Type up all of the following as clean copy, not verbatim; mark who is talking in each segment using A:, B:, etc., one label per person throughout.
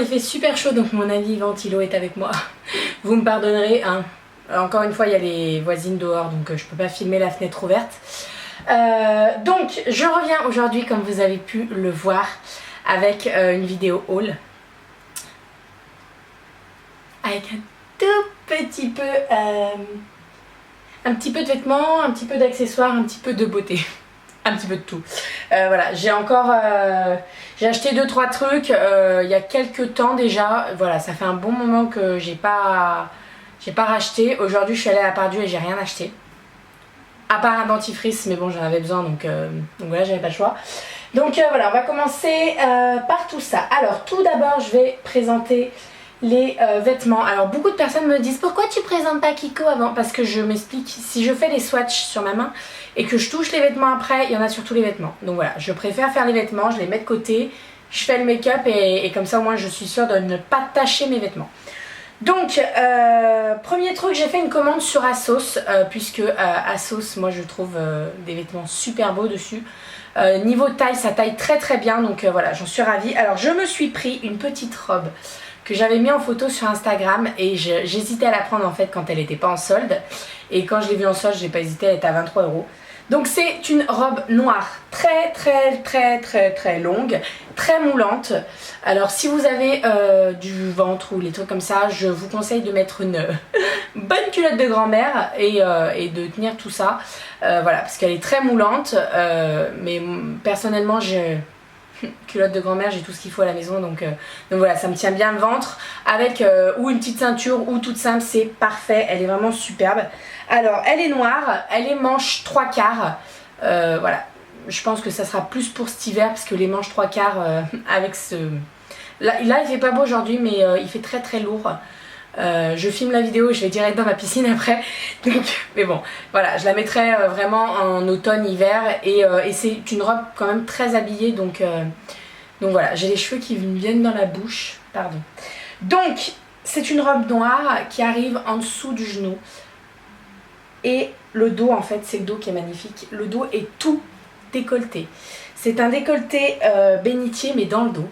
A: il fait super chaud, donc mon ami ventilo est avec moi. Vous me pardonnerez, hein. Encore une fois, il y a les voisines dehors, donc je peux pas filmer la fenêtre ouverte. Donc, je reviens aujourd'hui, comme vous avez pu le voir, avec une vidéo haul. Avec un tout petit peu, de vêtements, un petit peu d'accessoires, un petit peu de beauté. Un petit peu de tout. Voilà, j'ai acheté 2-3 trucs il y a quelques temps déjà. Voilà, ça fait un bon moment que j'ai pas racheté. Aujourd'hui, je suis allée à la Pardieu et j'ai rien acheté. À part un dentifrice, mais bon, j'en avais besoin, donc voilà, j'avais pas le choix. Donc voilà, on va commencer par tout ça. Alors, tout d'abord, je vais présenter les vêtements. Alors, beaucoup de personnes me disent pourquoi tu présentes pas Kiko avant? Parce que je m'explique, si je fais les swatchs sur ma main et que je touche les vêtements après, il y en a sur tous les vêtements. Donc voilà, je préfère faire les vêtements, je les mets de côté, je fais le make-up et comme ça, au moins, je suis sûre de ne pas tacher mes vêtements. Donc, premier truc, j'ai fait une commande sur ASOS, puisque ASOS, moi, je trouve des vêtements super beaux dessus. Niveau taille, ça taille très très bien, donc voilà, j'en suis ravie. Alors, je me suis pris une petite robe que j'avais mis en photo sur Instagram et j'hésitais à la prendre en fait quand elle n'était pas en solde. Et quand je l'ai vue en solde, j'ai pas hésité, elle était à 23 €. Donc c'est une robe noire très longue, très moulante. Alors si vous avez du ventre ou les trucs comme ça, je vous conseille de mettre une bonne culotte de grand-mère et de tenir tout ça. Voilà, parce qu'elle est très moulante, mais personnellement j'ai... culotte de grand-mère, j'ai tout ce qu'il faut à la maison, donc voilà, ça me tient bien le ventre avec ou une petite ceinture ou toute simple, c'est parfait, elle est vraiment superbe. Alors elle est noire, elle est manche 3/4, voilà, je pense que ça sera plus pour cet hiver parce que les manches 3/4 avec ce... Là il fait pas beau aujourd'hui, mais il fait très lourd. Je filme la vidéo et je vais direct dans ma piscine après, donc, mais bon voilà, je la mettrai vraiment en automne-hiver et c'est une robe quand même très habillée, donc voilà, j'ai les cheveux qui me viennent dans la bouche, pardon. Donc c'est une robe noire qui arrive en dessous du genou et le dos, en fait c'est le dos qui est magnifique, le dos est tout décolleté. C'est un décolleté bénitier mais dans le dos.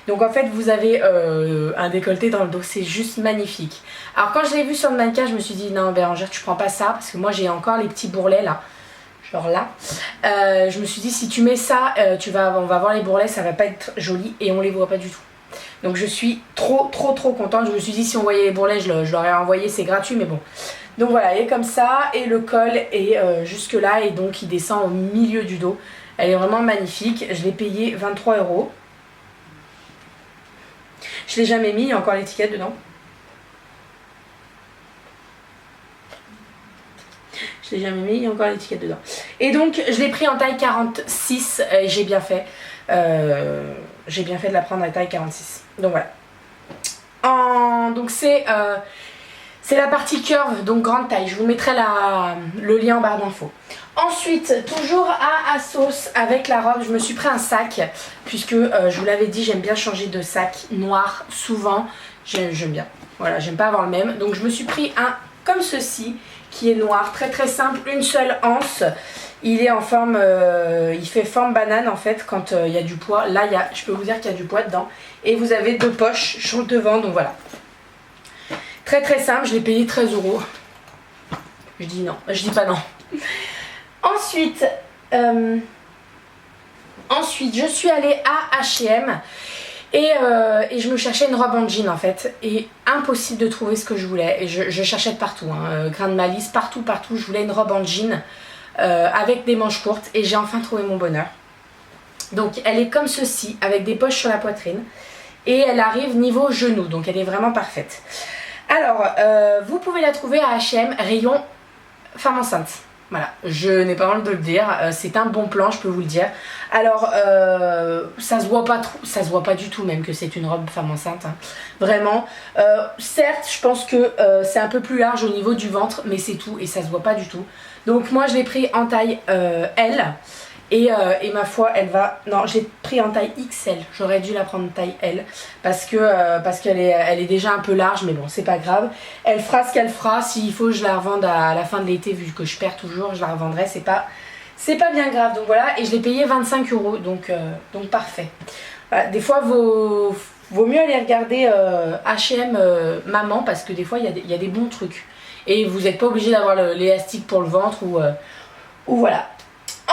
A: Donc en fait vous avez un décolleté dans le dos, c'est juste magnifique. Alors quand je l'ai vu sur le mannequin, je me suis dit non Bérangère, tu prends pas ça parce que moi j'ai encore les petits bourrelets là. Genre là. Je me suis dit si tu mets ça, on va voir les bourrelets, ça va pas être joli et on les voit pas du tout. Donc je suis trop contente. Je me suis dit si on voyait les bourrelets, je l'aurais envoyé, c'est gratuit mais bon. Donc voilà, elle est comme ça et le col est jusque là et donc il descend au milieu du dos. Elle est vraiment magnifique, je l'ai payée 23 €. Je l'ai jamais mis, il y a encore l'étiquette dedans. Je l'ai jamais mis, il y a encore l'étiquette dedans. Et donc je l'ai pris en taille 46 et j'ai bien fait. J'ai bien fait de la prendre en taille 46. Donc voilà. Donc c'est la partie curve, donc grande taille. Je vous mettrai le lien en barre d'infos. Ensuite, toujours à ASOS avec la robe, je me suis pris un sac puisque je vous l'avais dit, j'aime bien changer de sac noir souvent. J'aime bien. Voilà, j'aime pas avoir le même. Donc je me suis pris un comme ceci qui est noir, très simple, une seule anse. Il est en forme, il fait forme banane en fait quand il y a du poids. Là, je peux vous dire qu'il y a du poids dedans. Et vous avez 2 poches sur le devant, donc voilà. Très simple, je l'ai payé 13 €. Je dis non, je dis pas non. Ensuite, je suis allée à H&M et je me cherchais une robe en jean en fait. Et impossible de trouver ce que je voulais. Et je cherchais de partout, hein, grain de malice, partout. Je voulais une robe en jean avec des manches courtes et j'ai enfin trouvé mon bonheur. Donc elle est comme ceci, avec des poches sur la poitrine. Et elle arrive niveau genou, donc elle est vraiment parfaite. Alors, vous pouvez la trouver à H&M, rayon femme enceinte. Voilà, je n'ai pas honte de le dire, c'est un bon plan, je peux vous le dire. Alors, ça se voit pas trop, ça se voit pas du tout même que c'est une robe femme enceinte, hein. Vraiment. Certes, je pense que c'est un peu plus large au niveau du ventre, mais c'est tout et ça se voit pas du tout. Donc moi, je l'ai pris en taille L. Et ma foi, elle va... Non, j'ai pris en taille XL. J'aurais dû la prendre en taille L. Parce qu'elle est déjà un peu large, mais bon, c'est pas grave. Elle fera ce qu'elle fera. S'il faut, je la revende à la fin de l'été, vu que je perds toujours, je la revendrai. C'est pas bien grave. Donc voilà, et je l'ai payé 25 €. Donc parfait. Voilà, des fois, vaut mieux aller regarder H&M maman parce que des fois il y a des bons trucs. Et vous n'êtes pas obligé d'avoir l'élastique pour le ventre ou voilà.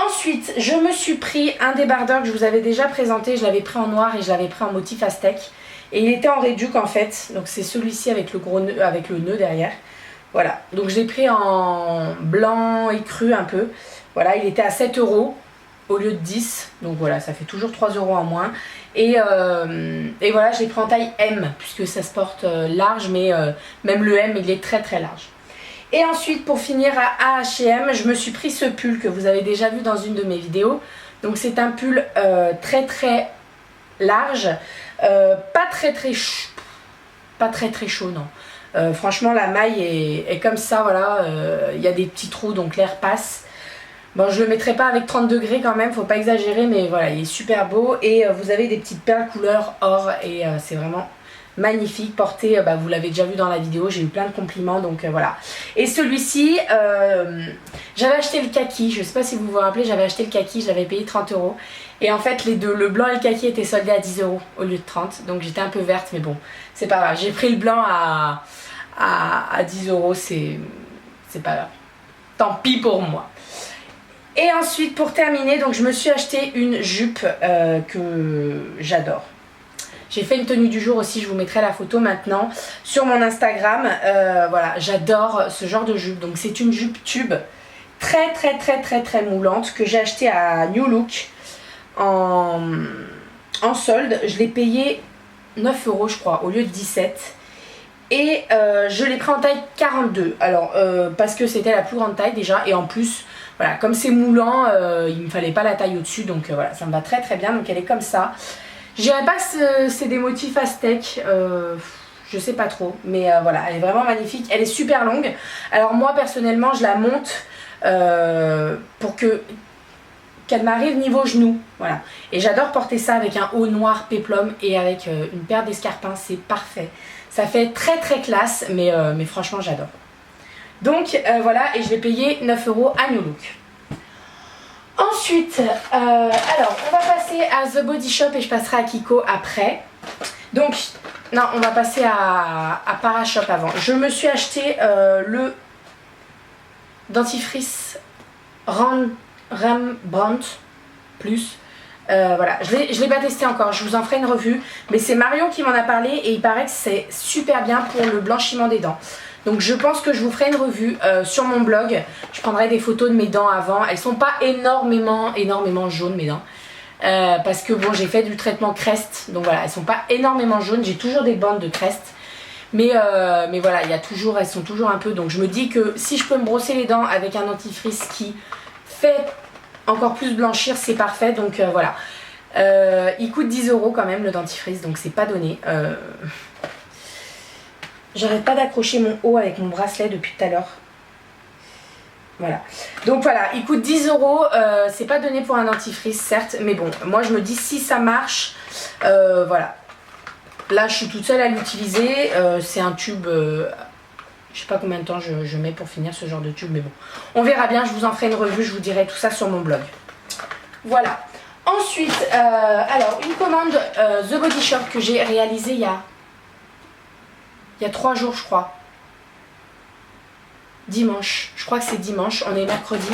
A: Ensuite, je me suis pris un débardeur que je vous avais déjà présenté. Je l'avais pris en noir et je l'avais pris en motif aztèque. Et il était en réduc en fait. Donc c'est celui-ci avec le gros nœud, avec le nœud derrière. Voilà. Donc je l'ai pris en blanc écru un peu. Voilà, il était à 7 € au lieu de 10. Donc voilà, ça fait toujours 3 € en moins. Et voilà, je l'ai pris en taille M puisque ça se porte large, mais même le M il est très très large. Et ensuite, pour finir à H&M, je me suis pris ce pull que vous avez déjà vu dans une de mes vidéos. Donc c'est un pull très très large, pas très très chaud non. Franchement la maille est comme ça, voilà, il y a des petits trous donc l'air passe. Bon, je le mettrai pas avec 30 degrés quand même, faut pas exagérer, mais voilà, il est super beau. Et vous avez des petites perles couleur or et c'est vraiment magnifique, porté, vous l'avez déjà vu dans la vidéo, j'ai eu plein de compliments, donc voilà. Et celui-ci, j'avais acheté le kaki, je sais pas si vous vous rappelez, j'avais acheté le kaki, je l'avais payé 30 €. Et en fait, les deux, le blanc et le kaki étaient soldés à 10 € au lieu de 30, donc j'étais un peu verte, mais bon, c'est pas grave. J'ai pris le blanc à 10 €, c'est pas grave. Tant pis pour moi. Et ensuite, pour terminer, donc je me suis acheté une jupe que j'adore. J'ai fait une tenue du jour aussi, je vous mettrai la photo maintenant sur mon Instagram. Voilà, j'adore ce genre de jupe. Donc c'est une jupe tube très très très très très moulante que j'ai achetée à New Look en solde. Je l'ai payé 9 € je crois au lieu de 17. Et je l'ai pris en taille 42. Alors parce que c'était la plus grande taille déjà. Et en plus, voilà, comme c'est moulant, il ne me fallait pas la taille au-dessus. Donc voilà, ça me va très très bien. Donc elle est comme ça. Je dirais pas que c'est des motifs aztèques, je sais pas trop, mais voilà, elle est vraiment magnifique, elle est super longue. Alors moi personnellement je la monte pour qu'elle m'arrive niveau genou, voilà. Et j'adore porter ça avec un haut noir péplum et avec une paire d'escarpins, c'est parfait. Ça fait très très classe, mais franchement j'adore. Donc voilà, et je l'ai payé 9 € à New Look. Ensuite, alors on va passer à The Body Shop et je passerai à Kiko après. Donc, non, on va passer à Parashop avant. Je me suis acheté le dentifrice Rembrandt Plus. Voilà, je l'ai pas testé encore, je vous en ferai une revue. Mais c'est Marion qui m'en a parlé et il paraît que c'est super bien pour le blanchiment des dents. Donc je pense que je vous ferai une revue sur mon blog. Je prendrai des photos de mes dents avant. Elles sont pas énormément jaunes mes dents. Parce que bon, j'ai fait du traitement Crest. Donc voilà, elles sont pas énormément jaunes. J'ai toujours des bandes de Crest. Mais voilà, elles sont toujours un peu. Donc je me dis que si je peux me brosser les dents avec un dentifrice qui fait encore plus blanchir, c'est parfait. Donc voilà. Il coûte 10 € quand même le dentifrice. Donc c'est pas donné. J'arrête pas d'accrocher mon haut avec mon bracelet depuis tout à l'heure. Voilà. Donc voilà, il coûte 10 €. C'est pas donné pour un dentifrice, certes. Mais bon, moi je me dis si ça marche, voilà. Là, je suis toute seule à l'utiliser. C'est un tube... je sais pas combien de temps je mets pour finir ce genre de tube. Mais bon, on verra bien. Je vous en ferai une revue. Je vous dirai tout ça sur mon blog. Voilà. Ensuite, alors, une commande The Body Shop que j'ai réalisée il y a 3 jours je crois. Dimanche, je crois que c'est dimanche, on est mercredi.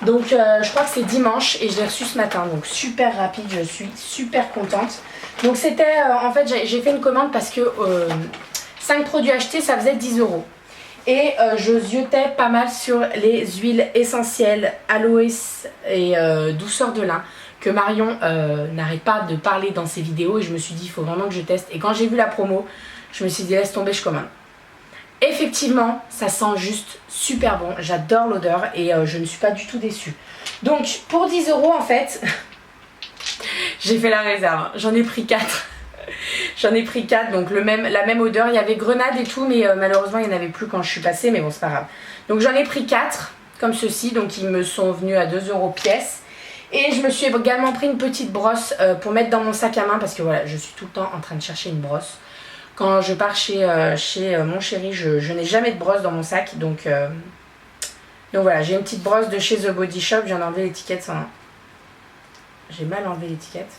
A: Donc je crois que c'est dimanche et je l'ai reçu ce matin. Donc super rapide, je suis super contente. Donc c'était, en fait j'ai fait une commande parce que 5 produits achetés ça faisait 10 €. Et je ziotais pas mal sur les huiles essentielles, aloès et douceur de lin. Que Marion n'arrête pas de parler dans ses vidéos et je me suis dit il faut vraiment que je teste. Et quand j'ai vu la promo, je me suis dit laisse tomber, je commande. Effectivement, ça sent juste super bon. J'adore l'odeur et je ne suis pas du tout déçue. Donc pour 10 € en fait, j'ai fait la réserve. J'en ai pris 4. J'en ai pris 4, donc la même odeur. Il y avait grenade et tout, mais malheureusement il n'y en avait plus quand je suis passée, mais bon c'est pas grave. Donc j'en ai pris 4 comme ceci, donc ils me sont venus à 2 € pièce. Et je me suis également pris une petite brosse pour mettre dans mon sac à main parce que voilà, je suis tout le temps en train de chercher une brosse. Quand je pars chez mon chéri, je n'ai jamais de brosse dans mon sac. Donc voilà, j'ai une petite brosse de chez The Body Shop. Je viens d'enlever l'étiquette sans... J'ai mal enlevé l'étiquette.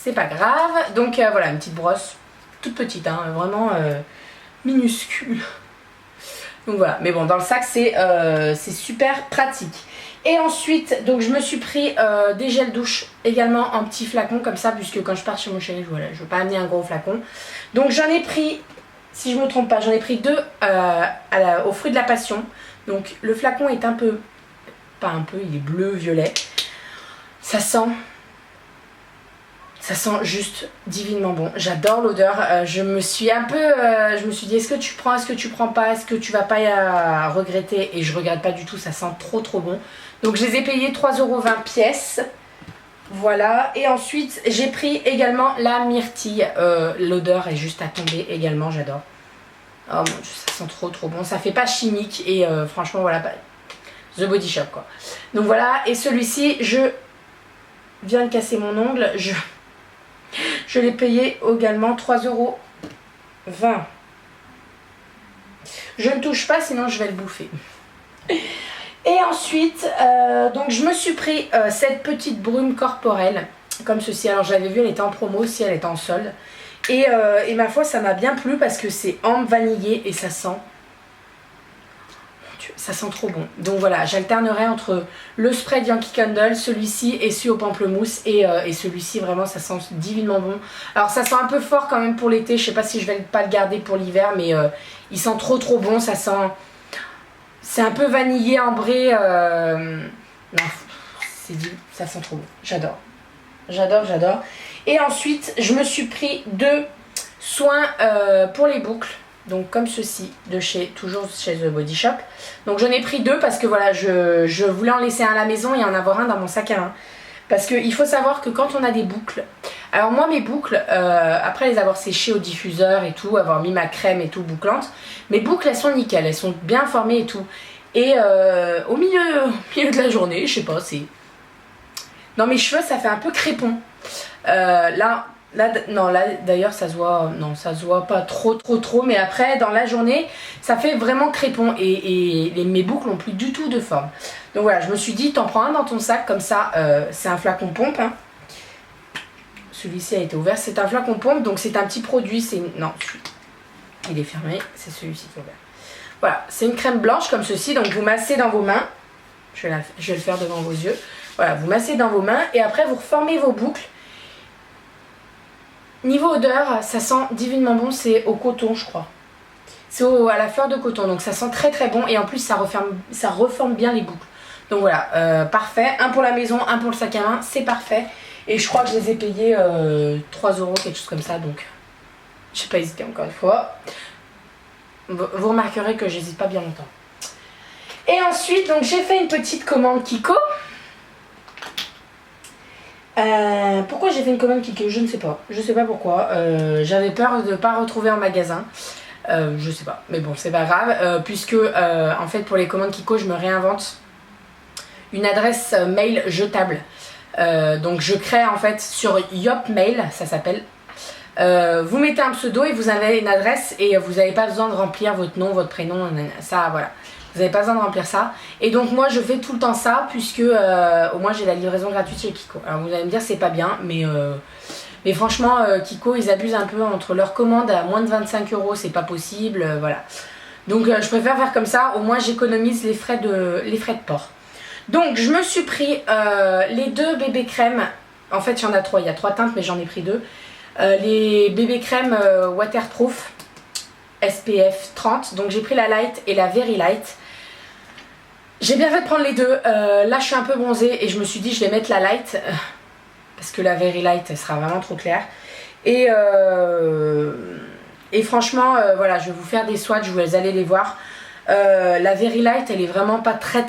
A: c'est pas grave. Donc voilà, une petite brosse, toute petite, hein, vraiment minuscule. Donc voilà, mais bon, dans le sac, c'est super pratique. Et ensuite, donc je me suis pris des gels douche également en petits flacons comme ça, puisque quand je pars chez mon chéri, voilà, je ne veux pas amener un gros flacon. Donc j'en ai pris, si je ne me trompe pas, j'en ai pris deux au fruit de la passion. Donc le flacon est un peu, pas un peu, il est bleu-violet. Ça sent juste divinement bon. J'adore l'odeur. Je me suis dit, est-ce que tu prends, est-ce que tu prends pas, est-ce que tu vas pas regretter? Et je regrette pas du tout, ça sent trop bon. Donc je les ai payés 3,20 € pièce. Voilà. Et ensuite, j'ai pris également la myrtille. L'odeur est juste à tomber également, j'adore. Oh mon dieu, ça sent trop bon. Ça fait pas chimique et franchement, voilà, The Body Shop quoi. Donc voilà, et celui-ci, je viens de casser mon ongle. Je l'ai payé également 3,20 €. Je ne touche pas, sinon je vais le bouffer. Et ensuite, donc je me suis pris cette petite brume corporelle, comme ceci. Alors je l'avais vue, elle était en promo aussi, elle était en solde. Et ma foi, ça m'a bien plu parce que c'est ambre vanillé et ça sent trop bon. Donc voilà, j'alternerai entre le spray de Yankee Candle, celui-ci et celui au pamplemousse. Et celui-ci, vraiment, ça sent divinement bon. Alors ça sent un peu fort quand même pour l'été. Je sais pas si je vais pas le garder pour l'hiver, mais il sent trop bon. Ça sent... C'est un peu vanillé, ambré. Non, ça sent trop bon. J'adore. J'adore. Et ensuite, je me suis pris deux soins pour les boucles. Donc comme ceci, toujours chez The Body Shop. Donc j'en ai pris deux parce que voilà, je voulais en laisser un à la maison et en avoir un dans mon sac à main. Parce qu'il faut savoir que quand on a des boucles, alors moi mes boucles, après les avoir séchées au diffuseur et tout, avoir mis ma crème et tout bouclante, mes boucles elles sont nickel, elles sont bien formées et tout. Et au milieu de la journée, je sais pas, c'est... Dans mes cheveux ça fait un peu crépon. Là d'ailleurs ça se voit pas trop, mais après dans la journée ça fait vraiment crépon et mes boucles n'ont plus du tout de forme. Donc voilà, je me suis dit t'en prends un dans ton sac comme ça, c'est un flacon pompe, hein. Celui-ci a été ouvert, c'est un flacon pompe, donc c'est un petit produit, il est fermé, c'est celui-ci qui est ouvert. Voilà, c'est une crème blanche comme ceci, donc vous massez dans vos mains, je vais le faire devant vos yeux. Voilà, vous massez dans vos mains et après vous reformez vos boucles. Niveau odeur, ça sent divinement bon, c'est au coton je crois. C'est à la fleur de coton, donc ça sent très bon et en plus ça reforme bien les boucles. Donc voilà, parfait. Un pour la maison, un pour le sac à main, c'est parfait. Et je crois que je les ai payés 3 €, quelque chose comme ça, donc j'ai pas hésité encore une fois. Vous remarquerez que j'hésite pas bien longtemps. Et ensuite, donc j'ai fait une petite commande Kiko. Pourquoi j'ai fait une commande Kiko? Je ne sais pas. Je sais pas pourquoi. J'avais peur de ne pas retrouver en magasin. Je sais pas. Mais bon, c'est pas grave. Puisque, en fait, pour les commandes Kiko, je me réinvente une adresse mail jetable. Donc, je crée en fait sur Yopmail, ça s'appelle. Vous mettez un pseudo et vous avez une adresse et vous n'avez pas besoin de remplir votre nom, votre prénom. Ça, voilà. Vous n'avez pas besoin de remplir ça. Et donc moi je fais tout le temps ça puisque au moins j'ai la livraison gratuite chez Kiko. Alors vous allez me dire c'est pas bien, mais franchement Kiko ils abusent un peu entre leurs commandes à moins de 25 €, c'est pas possible, voilà. Donc je préfère faire comme ça, au moins j'économise les frais de port. Donc je me suis pris les deux bébés crèmes. En fait il y en a trois, il y a 3 teintes mais j'en ai pris deux. Les bébés crèmes waterproof SPF 30, donc j'ai pris la light et la very light. J'ai bien fait de prendre les deux. Là je suis un peu bronzée et je me suis dit je vais mettre la light parce que la very light elle sera vraiment trop claire. Et franchement voilà, je vais vous faire des swatchs, vous allez les voir. La very light elle est vraiment pas très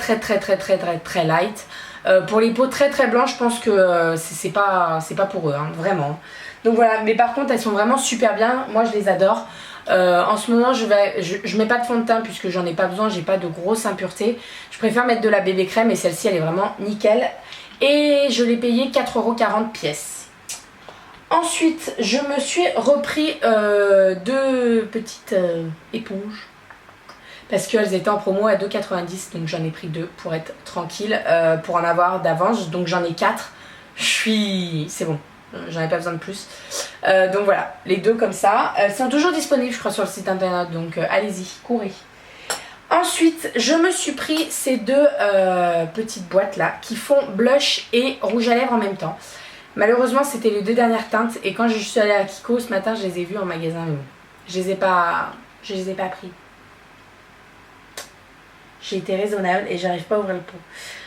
A: light. Pour les peaux très blanches je pense que c'est pas pour eux, hein, vraiment. Donc voilà, mais par contre elles sont vraiment super bien, moi je les adore. En ce moment je mets pas de fond de teint puisque j'en ai pas besoin, j'ai pas de grosses impuretés. Je préfère mettre de la bébé crème et celle-ci elle est vraiment nickel. Et je l'ai payé 4,40 € pièce. Ensuite je me suis repris deux petites éponges. Parce qu'elles étaient en promo à 2,90 €, donc j'en ai pris deux pour être tranquille, pour en avoir d'avance. Donc j'en ai 4. C'est bon. j'en ai pas besoin de plus. Donc voilà, les deux comme ça. Elles sont toujours disponibles je crois sur le site internet, donc allez-y, courez. Ensuite, je me suis pris ces deux petites boîtes là qui font blush et rouge à lèvres en même temps. Malheureusement, c'était les deux dernières teintes et quand je suis allée à Kiko ce matin, je les ai vues en magasin, mais bon, je les ai pas pris. J'ai été raisonnable et j'arrive pas à ouvrir le pot.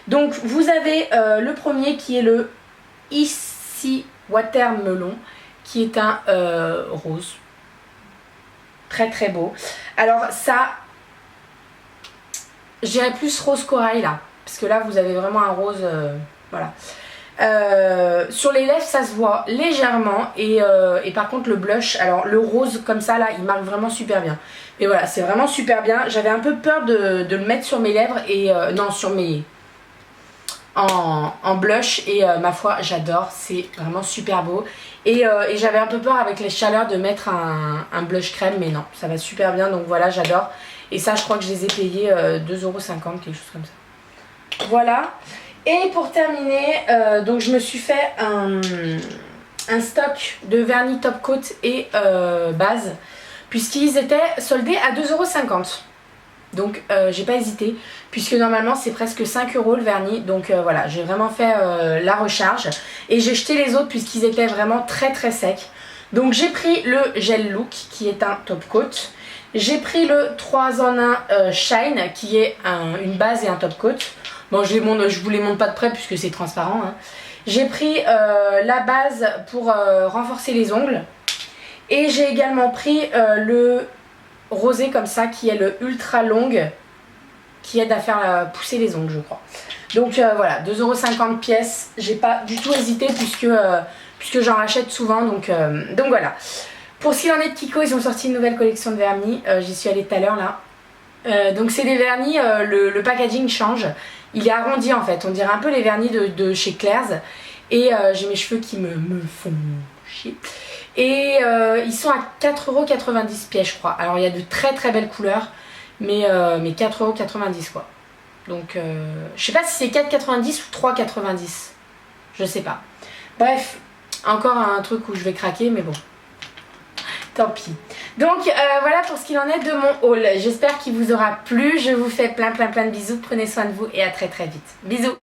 A: Donc, vous avez le premier qui est le Ici Watermelon, qui est un rose. Très très beau. Alors ça, j'irais plus rose corail là, parce que là vous avez vraiment un rose, voilà. Sur les lèvres ça se voit légèrement et par contre le blush, alors le rose comme ça là il marque vraiment super bien. Mais voilà, c'est vraiment super bien. J'avais un peu peur de le mettre sur mes lèvres et non, sur mes en blush et ma foi j'adore, c'est vraiment super beau et j'avais un peu peur avec les chaleurs de mettre un blush crème, mais non, ça va super bien, donc voilà, j'adore. Et ça je crois que je les ai payés 2,50 €, quelque chose comme ça. Voilà. Et pour terminer, donc je me suis fait un stock de vernis top coat et base, puisqu'ils étaient soldés à 2,50 €. Donc j'ai pas hésité, puisque normalement c'est presque 5 € le vernis. Donc voilà, j'ai vraiment fait la recharge. Et j'ai jeté les autres puisqu'ils étaient vraiment très très secs. Donc j'ai pris le Gel Look qui est un top coat. J'ai pris le 3 en 1 Shine qui est une base et un top coat. Bon, je vous les montre pas de près puisque c'est transparent, hein. J'ai pris la base pour renforcer les ongles. Et j'ai également pris le rosé comme ça qui est le ultra longue, qui aide à faire pousser les ongles je crois. Donc voilà, 2,50 € pièce. J'ai pas du tout hésité puisque j'en rachète souvent, donc voilà. Pour ce qu'il en est de Kiko, ils ont sorti une nouvelle collection de vernis. J'y suis allée tout à l'heure là. Donc c'est des vernis, le packaging change. Il est arrondi en fait, on dirait un peu les vernis de chez Claire's. Et j'ai mes cheveux qui me font chier. Et ils sont à 4,90 € pièce je crois. Alors il y a de très très belles couleurs, mais 4,90 € quoi. Donc je sais pas si c'est 4,90 € ou 3,90 €. Je sais pas. Bref, encore un truc où je vais craquer, mais bon. Tant pis. Donc voilà pour ce qu'il en est de mon haul. J'espère qu'il vous aura plu. Je vous fais plein de bisous. Prenez soin de vous et à très très vite. Bisous.